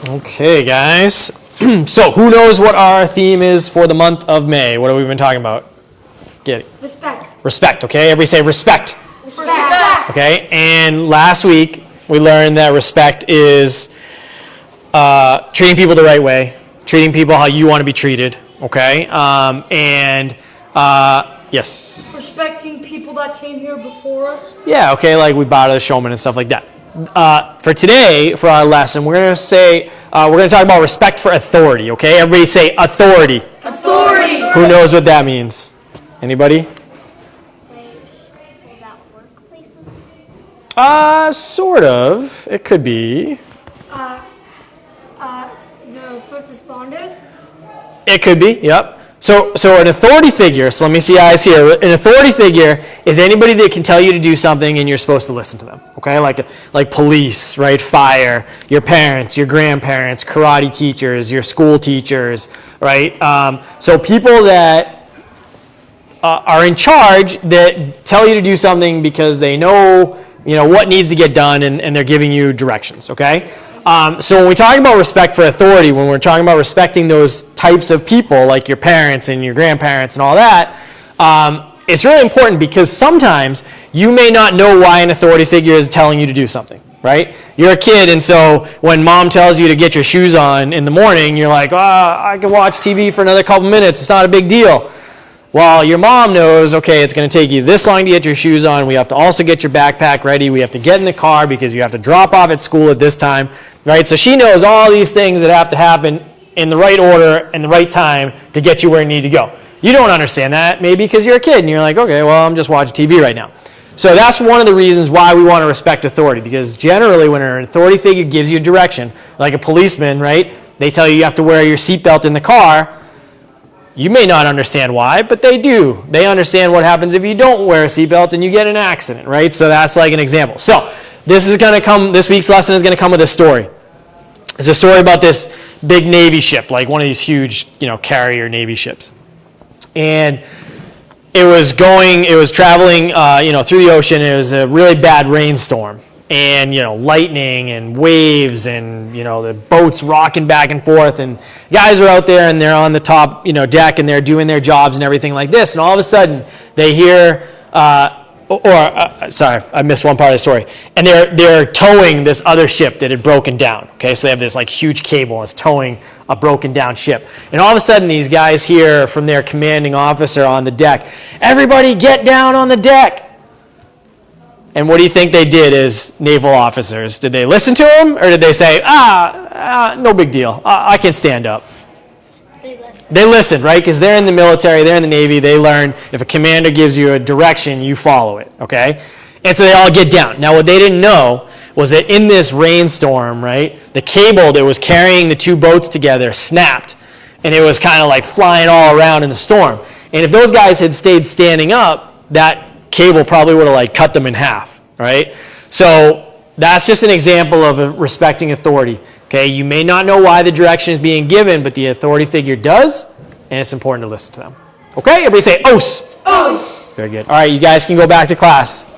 Okay, guys. So, who knows what our theme is for the month of May? What have we been talking about? Get it. Respect. Respect, okay? Everybody say respect. Respect. Okay, and last week we learned that respect is treating people the right way, treating people how you want to be treated, okay? Yes? Respecting people that came here before us. Yeah, okay, like we bow to the showman and stuff like that. For today, for our lesson, we're going to talk about respect for authority, okay? Everybody say authority. Authority. Who knows what that means? Anybody? Like about workplaces? Sort of. It could be. The first responders. It could be, yep. So an authority figure, so let me see eyes here. An authority figure is anybody that can tell you to do something and you're supposed to listen to them, okay? Like police, right? Fire, your parents, your grandparents, karate teachers, your school teachers, right? So people that are in charge that tell you to do something because they know, what needs to get done and they're giving you directions, okay? So when we talk about respect for authority, when we're talking about respecting those types of people, like your parents and your grandparents and all that, it's really important because sometimes you may not know why an authority figure is telling you to do something, right? You're a kid, and so when mom tells you to get your shoes on in the morning, you're like, I can watch TV for another couple minutes. It's not a big deal. Well, your mom knows, okay, it's going to take you this long to get your shoes on. We have to also get your backpack ready. We have to get in the car because you have to drop off at school at this time, right? So she knows all these things that have to happen in the right order and the right time to get you where you need to go. You don't understand that, maybe because you're a kid and you're like, okay, well, I'm just watching TV right now. So that's one of the reasons why we want to respect authority, because generally when an authority figure gives you direction, like a policeman, right? They tell you have to wear your seatbelt in the car. You may not understand why, but they do. They understand what happens if you don't wear a seatbelt and you get in an accident, right? So that's like an example. So this week's lesson is going to come with a story. It's a story about this big Navy ship, like one of these huge, carrier Navy ships. And it was traveling, through the ocean. It was a really bad rainstorm. And, lightning and waves and, the boats rocking back and forth. And guys are out there and they're on the top, deck and they're doing their jobs and everything like this. And all of a sudden they hear, sorry, I missed one part of the story. And they're towing this other ship that had broken down. Okay, so they have this like huge cable that's towing a broken down ship. And all of a sudden these guys hear from their commanding officer on the deck, everybody get down on the deck. And what do you think they did as naval officers? Did they listen to him, or did they say, no big deal, I can stand up? They listened, right? Because they're in the military, they're in the Navy, they learn if a commander gives you a direction, you follow it, okay? And so they all get down. Now what they didn't know was that in this rainstorm, right, the cable that was carrying the two boats together snapped, and it was kind of like flying all around in the storm. And if those guys had stayed standing up, that cable probably would have cut them in half, right? So that's just an example of respecting authority. Okay, you may not know why the direction is being given, but the authority figure does, and it's important to listen to them. Okay, everybody say os. Os. Very good. All right, you guys can go back to class.